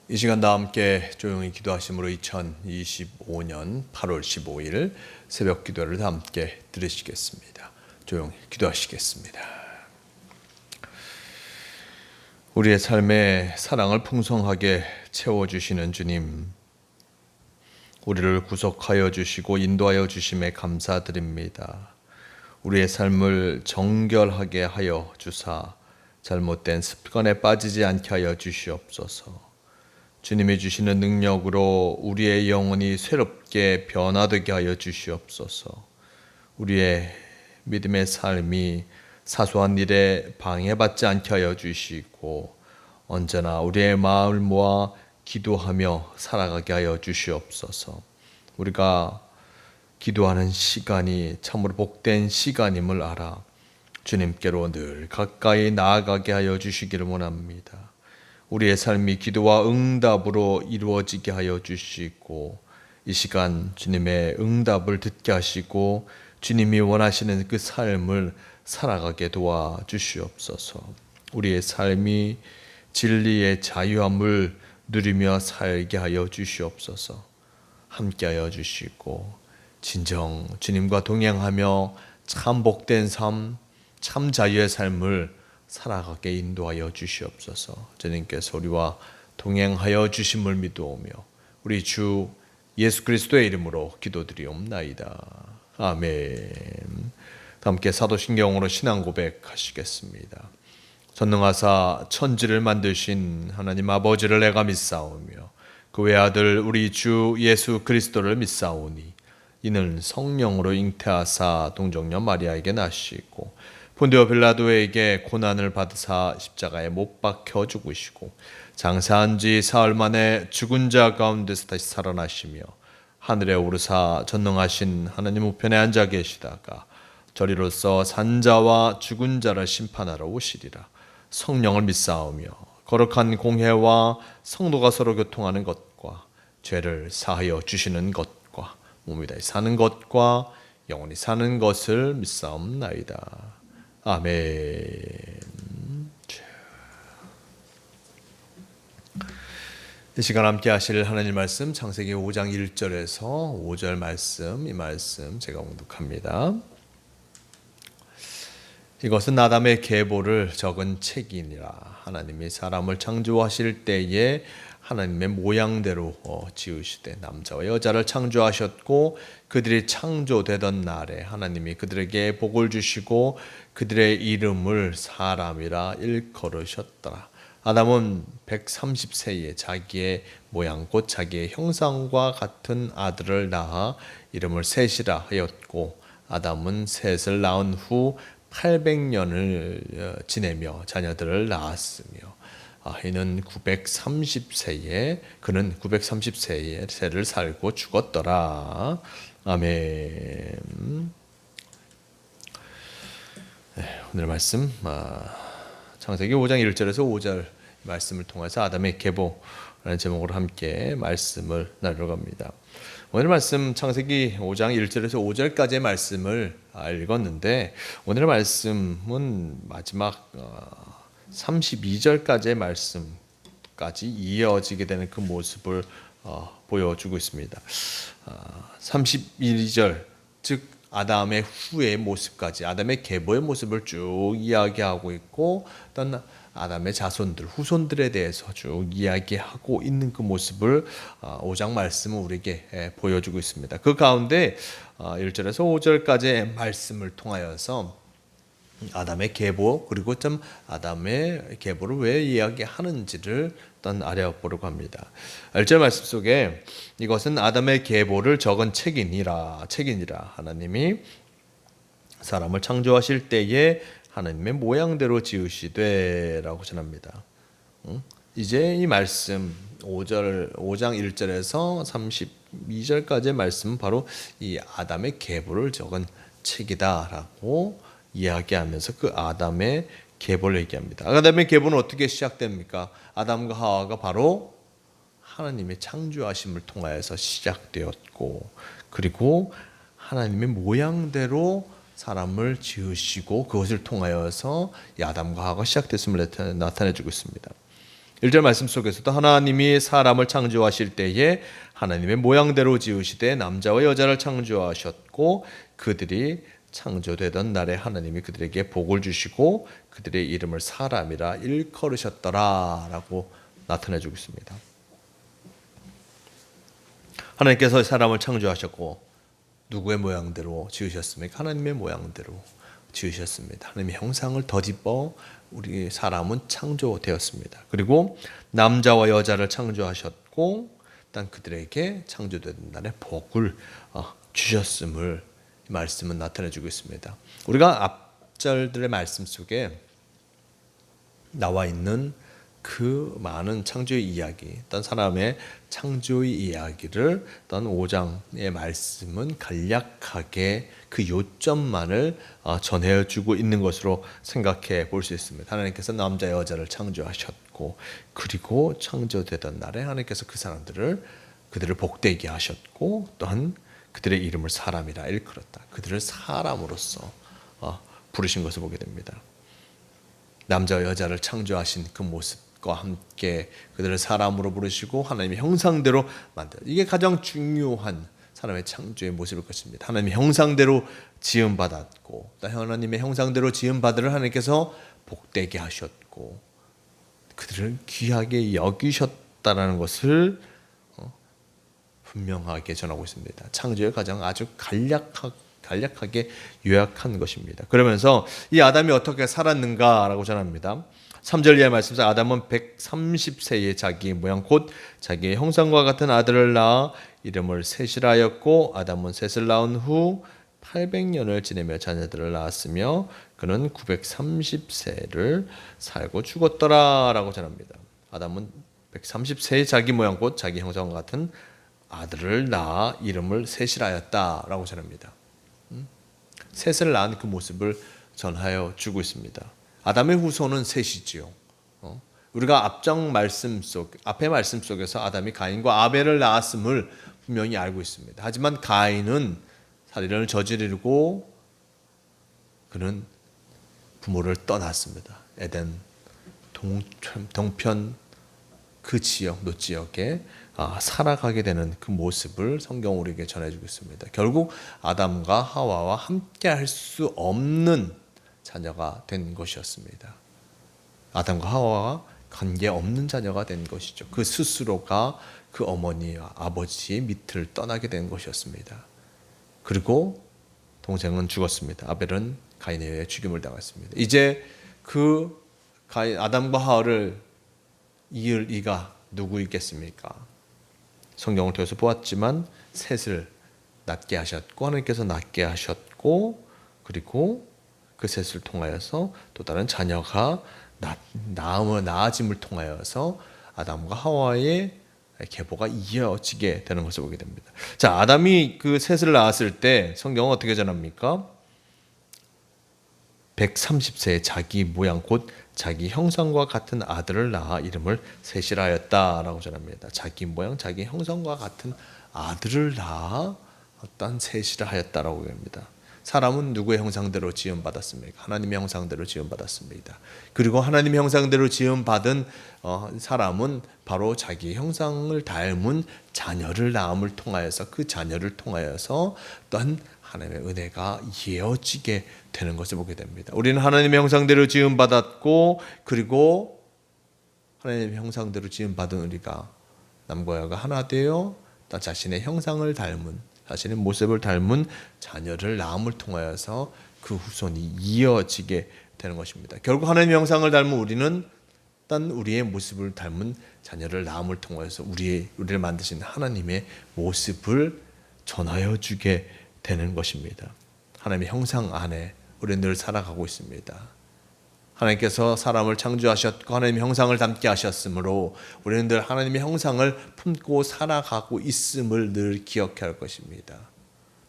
이 시간 다 함께 조용히 기도하심으로 2025년 8월 15일 새벽 기도를 다 함께 들으시겠습니다. 조용히 기도하시겠습니다. 우리의 삶에 사랑을 풍성하게 채워주시는 주님, 우리를 구속하여 주시고 인도하여 주심에 감사드립니다. 우리의 삶을 정결하게 하여 주사 잘못된 습관에 빠지지 않게 하여 주시옵소서. 주님이 주시는 능력으로 우리의 영혼이 새롭게 변화되게 하여 주시옵소서. 우리의 믿음의 삶이 사소한 일에 방해받지 않게 하여 주시고 언제나 우리의 마음을 모아 기도하며 살아가게 하여 주시옵소서. 우리가 기도하는 시간이 참으로 복된 시간임을 알아 주님께로 늘 가까이 나아가게 하여 주시기를 원합니다. 우리의 삶이 기도와 응답으로 이루어지게 하여 주시고 이 시간 주님의 응답을 듣게 하시고 주님이 원하시는 그 삶을 살아가게 도와주시옵소서. 우리의 삶이 진리의 자유함을 누리며 살게 하여 주시옵소서. 함께하여 주시고 진정 주님과 동행하며 참 복된 삶, 참 자유의 삶을 살아가게 인도하여 주시옵소서. 주님께서 우리와 동행하여 주심을 믿어오며 우리 주 예수 그리스도의 이름으로 기도드리옵나이다. 아멘. 함께 사도신경으로 신앙 고백하시겠습니다. 전능하사 천지를 만드신 하나님 아버지를 내가 믿사오며 그 외아들 우리 주 예수 그리스도를 믿사오니 이는 성령으로 잉태하사 동정녀 마리아에게 나시고 본디오 빌라도에게 고난을 받으사 십자가에 못 박혀 죽으시고 장사한 지 사흘 만에 죽은 자 가운데서 다시 살아나시며 하늘에 오르사 전능하신 하나님 우편에 앉아 계시다가 저리로서 산자와 죽은 자를 심판하러 오시리라. 성령을 믿사오며 거룩한 공회와 성도가 서로 교통하는 것과 죄를 사하여 주시는 것과 몸이 다시 사는 것과 영원히 사는 것을 믿사옵나이다. 아멘. 이 시간 함께 하실 하나님 말씀 창세기 5장 1절에서 5절 말씀, 이 말씀 제가 봉독합니다. 이것은 아담의 계보를 적은 책이니라. 하나님이 사람을 창조하실 때에 하나님의 모양대로 지으시되 남자와 여자를 창조하셨고 그들이 창조되던 날에 하나님이 그들에게 복을 주시고 그들의 이름을 사람이라 일컬으셨더라. 아담은 130세에 자기의 모양 곧 자기의 형상과 같은 아들을 낳아 이름을 셋이라 하였고 아담은 셋을 낳은 후 800년을 지내며 자녀들을 낳았으며 그는 930세에 세를 살고 죽었더라. 아멘. 네, 오늘 말씀 창세기 5장 1절에서 5절 말씀을 통해서 아담의 계보라는 제목으로 함께 말씀을 나누러 갑니다. 오늘 말씀 창세기 5장 1절에서 5절까지의 말씀을 읽었는데 오늘 말씀은 마지막 32절까지의 말씀까지 이어지게 되는 그 모습을 보여주고 있습니다. 32절 즉 아담의 후의 모습까지 아담의 계보의 모습을 쭉 이야기하고 있고 어떤 아담의 자손들 후손들에 대해서 쭉 이야기하고 있는 그 모습을 5장 말씀은 우리에게 보여주고 있습니다. 그 가운데 1절에서 5절까지의 말씀을 통하여서 아담의 계보 그리고 좀 아담의 계보를 왜 이야기하는지를 일단 알아보려고 합니다. 1절 말씀 속에 이것은 아담의 계보를 적은 책이니라 하나님이 사람을 창조하실 때에 하나님의 모양대로 지으시되 라고 전합니다. 이제 이 말씀 5장 1절에서 32절까지의 말씀은 바로 이 아담의 계보를 적은 책이다라고 이야기하면서 그 아담의 계보를 얘기합니다. 아담의 계보는 어떻게 시작됩니까? 아담과 하와가 바로 하나님의 창조하심을 통하여서 시작되었고 그리고 하나님의 모양대로 사람을 지으시고 그것을 통하여서 아담과 하와가 시작됐음을 나타내주고 있습니다. 1절 말씀 속에서도 하나님이 사람을 창조하실 때에 하나님의 모양대로 지으시되 남자와 여자를 창조하셨고 그들이 창조되던 날에 하나님이 그들에게 복을 주시고 그들의 이름을 사람이라 일컬으셨더라 라고 나타내주고 있습니다. 하나님께서 사람을 창조하셨고 누구의 모양대로 지으셨습니까? 하나님의 모양대로 지으셨습니다. 하나님의 형상을 덧입어 우리 사람은 창조되었습니다. 그리고 남자와 여자를 창조하셨고 일단 그들에게 창조된 날에 복을 주셨음을 말씀은 나타내주고 있습니다. 우리가 앞절들의 말씀 속에 나와 있는 그 많은 창조의 이야기, 어떤 사람의 창조의 이야기를 어떤 5장의 말씀은 간략하게 그 요점만을 전해주고 있는 것으로 생각해 볼 수 있습니다. 하나님께서 남자 여자를 창조하셨고 그리고 창조되던 날에 하나님께서 그들을 복되게 하셨고 또한 그들의 이름을 사람이라 일컬었다. 그들을 사람으로서 부르신 것을 보게 됩니다. 남자와 여자를 창조하신 그 모습과 함께 그들을 사람으로 부르시고 하나님의 형상대로 만들어. 이게 가장 중요한 사람의 창조의 모습일 것입니다. 하나님의 형상대로 지음받았고 하나님의 형상대로 지음받으를 하나님께서 복되게 하셨고 그들을 귀하게 여기셨다라는 것을 분명하게 전하고 있습니다. 창조의 가장 아주 간략하게 요약한 것입니다. 그러면서 이 아담이 어떻게 살았는가라고 전합니다. 3절 이하 말씀에서 아담은 130세에 자기 모양 곧 자기의 형상과 같은 아들을 낳아 이름을 셋이라 하였고 아담은 셋을 낳은 후 800년을 지내며 자녀들을 낳았으며 그는 930세를 살고 죽었더라라고 전합니다. 아담은 130세에 자기 모양 곧 자기 형상과 같은 아들을 낳아 이름을 셋이라 하였다라고 전합니다. 셋을 낳은 그 모습을 전하여 주고 있습니다. 아담의 후손은 셋이지요. 우리가 앞의 말씀 속에서 아담이 가인과 아벨을 낳았음을 분명히 알고 있습니다. 하지만 가인은 살인을 저지르고 그는 부모를 떠났습니다. 에덴 동편 그 지역, 노 지역에 살아가게 되는 그 모습을 성경 우리에게 전해주고 있습니다. 결국 아담과 하와와 함께 할 수 없는 자녀가 된 것이었습니다. 아담과 하와와 관계없는 자녀가 된 것이죠. 그 스스로가 그 어머니와 아버지의 밑을 떠나게 된 것이었습니다. 그리고 동생은 죽었습니다. 아벨은 가인에 의해 죽임을 당했습니다. 이제 그 아담과 하와를 이을 이가 누구이겠습니까? 성경을 통해서 보았지만 셋을 낳게 하셨고 하나님께서 낳게 하셨고 그리고 그 셋을 통하여서 또 다른 자녀가 낳아짐을 통하여서 아담과 하와의 계보가 이어지게 되는 것을 보게 됩니다. 자, 아담이 그 셋을 낳았을 때 성경은 어떻게 전합니까? 130세에 자기 모양 곧 자기 형상과 같은 아들을 낳아 이름을 셋이라 하였다라고 전합니다. 자기 모양 자기 형상과 같은 아들을 낳아 어떤 셋이라 하였다라고 합니다. 사람은 누구의 형상대로 지음받았습니까? 하나님의 형상대로 지음받았습니다. 그리고 하나님의 형상대로 지음받은 사람은 바로 자기 형상을 닮은 자녀를 낳음을 통하여서 그 자녀를 통하여서 또한 하나님의 은혜가 이어지게 되는 것을 보게 됩니다. 우리는 하나님의 형상대로 지음받았고 그리고 하나님의 형상대로 지음받은 우리가 남과 여가 하나 되어 자신의 형상을 닮은 자신의 모습을 닮은 자녀를 낳음을 통하여서 그 후손이 이어지게 되는 것입니다. 결국 하나님의 형상을 닮은 우리는 딴 우리의 모습을 닮은 자녀를 낳음을 통하여서 우리를 만드신 하나님의 모습을 전하여 주게 되는 것입니다. 하나님의 형상 안에 우리는 늘 살아가고 있습니다. 하나님께서 사람을 창조하셨고 하나님의 형상을 닮게 하셨으므로 우리는 늘 하나님의 형상을 품고 살아가고 있음을 늘 기억해야 할 것입니다.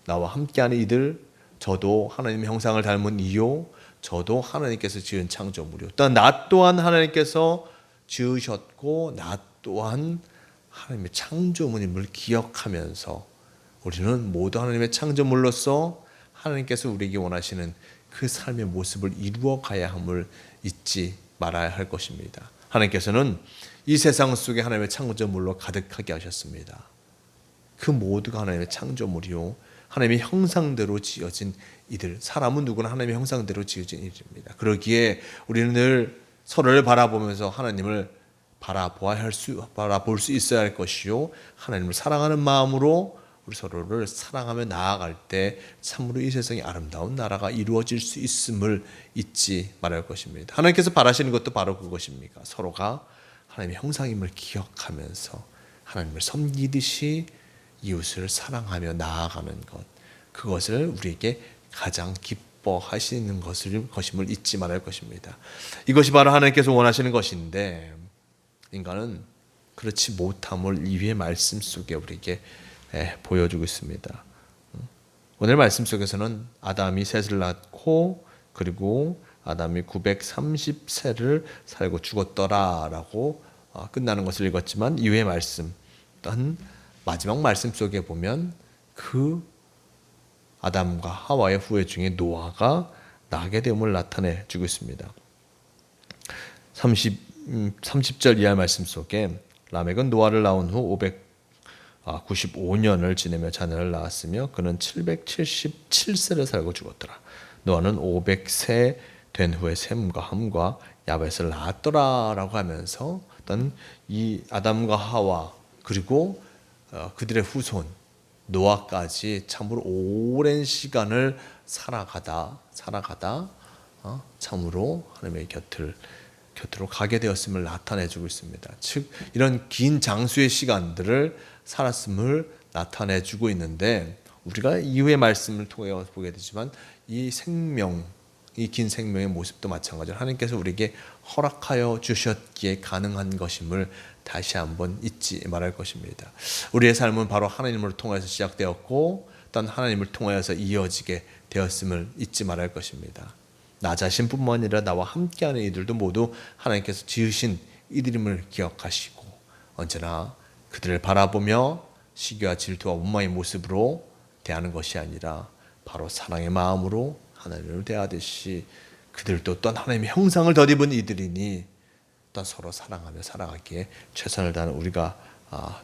나와 함께하는 이들, 저도 하나님의 형상을 닮은 이요, 저도 하나님께서 지은 창조물이요. 또한 나 또한 하나님께서 지으셨고 나 또한 하나님의 창조물임을 기억하면서 우리는 모두 하나님의 창조물로서 하나님께서 우리에게 원하시는 그 삶의 모습을 이루어 가야 함을 잊지 말아야 할 것입니다. 하나님께서는 이 세상 속에 하나님의 창조물로 가득하게 하셨습니다. 그 모두가 하나님의 창조물이요, 하나님의 형상대로 지어진 이들, 사람은 누구나 하나님의 형상대로 지어진 이들입니다. 그러기에 우리는 늘 서로를 바라보면서 하나님을 바라볼 수 있어야 할 것이요, 하나님을 사랑하는 마음으로 우리 서로를 사랑하며 나아갈 때 참으로 이 세상의 아름다운 나라가 이루어질 수 있음을 잊지 말할 것입니다. 하나님께서 바라시는 것도 바로 그것입니까? 서로가 하나님의 형상임을 기억하면서 하나님을 섬기듯이 이웃을 사랑하며 나아가는 것, 그것을 우리에게 가장 기뻐하시는 것임을 잊지 말할 것입니다. 이것이 바로 하나님께서 원하시는 것인데 인간은 그렇지 못함을 이후의 말씀 속에 우리에게 보여주고 있습니다. 오늘 말씀 속에서는 아담이 셋을 낳고 그리고 아담이 930세를 살고 죽었더라라고 끝나는 것을 읽었지만, 이후의 말씀, 또한 마지막 말씀 속에 보면 그 아담과 하와의 후예 중에 노아가 나게 됨을 나타내 주고 있습니다. 30절 이하 말씀 속에 라멕은 노아를 낳은 후 595년을 지내며 자녀를 낳았으며 그는 777세를 살고 죽었더라. 노아는 500세 된 후에 셈과 함과 야벳을 낳았더라라고 하면서 어떤 이 아담과 하와 그리고 그들의 후손 노아까지 참으로 오랜 시간을 살아가다 참으로 하나님의 곁으로 가게 되었음을 나타내주고 있습니다. 즉 이런 긴 장수의 시간들을 살았음을 나타내주고 있는데, 우리가 이후의 말씀을 통해 보게 되지만 이 긴 생명의 모습도 마찬가지로 하나님께서 우리에게 허락하여 주셨기에 가능한 것임을 다시 한번 잊지 말할 것입니다. 우리의 삶은 바로 하나님을 통해서 시작되었고 또한 하나님을 통하여서 이어지게 되었음을 잊지 말할 것입니다. 나 자신뿐만 아니라 나와 함께하는 이들도 모두 하나님께서 지으신 이들임을 기억하시고 언제나 그들을 바라보며 시기와 질투와 원망의 모습으로 대하는 것이 아니라 바로 사랑의 마음으로 하나님을 대하듯이, 그들도 또한 하나님의 형상을 덧입은 이들이니 또한 서로 사랑하며 살아가기에 최선을 다하는 우리가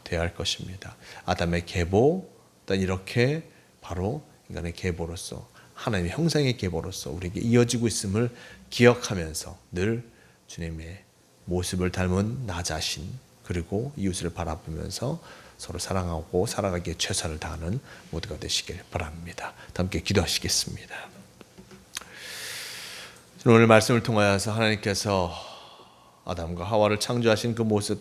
되어야 할 것입니다. 아담의 계보, 또한 이렇게 바로 인간의 계보로서 하나님의 형상의 계보로서 우리에게 이어지고 있음을 기억하면서 늘 주님의 모습을 닮은 나 자신 그리고 이웃을 바라보면서 서로 사랑하고 살아가기에 최선을 다하는 모두가 되시길 바랍니다. 함께 기도하시겠습니다. 오늘 말씀을 통하여서 하나님께서 아담과 하와를 창조하신 그 모습,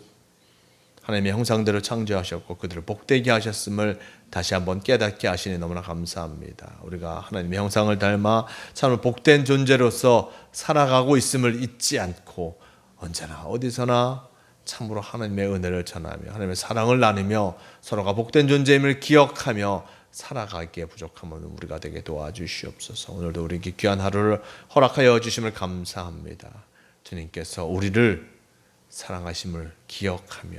하나님의 형상대로 창조하셨고 그들을 복되게 하셨음을 다시 한번 깨닫게 하시니 너무나 감사합니다. 우리가 하나님의 형상을 닮아 참 복된 존재로서 살아가고 있음을 잊지 않고 언제나 어디서나 참으로 하나님의 은혜를 전하며 하나님의 사랑을 나누며 서로가 복된 존재임을 기억하며 살아가기에 부족함은 우리가 되게 도와주시옵소서. 오늘도 우리에게 귀한 하루를 허락하여 주심을 감사합니다. 주님께서 우리를 사랑하심을 기억하며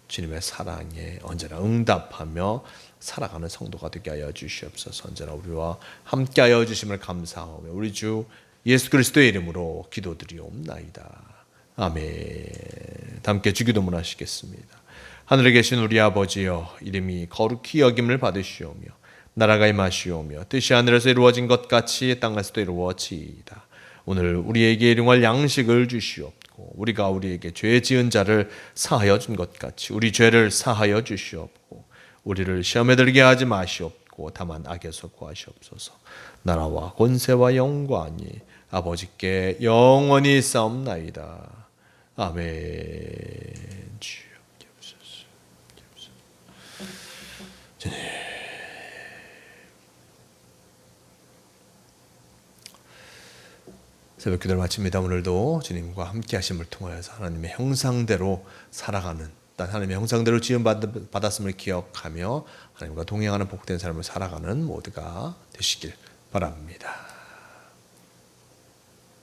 주님의 사랑에 언제나 응답하며 살아가는 성도가 되게 하여 주시옵소서. 언제나 우리와 함께하여 주심을 감사하며 우리 주 예수 그리스도의 이름으로 기도드리옵나이다. 아멘. 함께 주기도문 하시겠습니다. 하늘에 계신 우리 아버지여, 이름이 거룩히 여김을 받으시오며 나라가 임하시오며 뜻이 하늘에서 이루어진 것 같이 땅에서도 이루어지이다. 오늘 우리에게 일용할 양식을 주시옵고 우리가 우리에게 죄 지은 자를 사하여 준 것 같이 우리 죄를 사하여 주시옵고 우리를 시험에 들게 하지 마시옵고 다만 악에서 구하시옵소서. 나라와 권세와 영광이 아버지께 영원히 싸움나이다. 아멘. 새벽 기도를 마칩니다. 오늘도 주님과 함께 하심을 통하여서 하나님의 형상대로 살아가는, 하나님의 형상대로 지음받았음을 기억하며 하나님과 동행하는 복된 삶을 살아가는 모두가 되시길 바랍니다.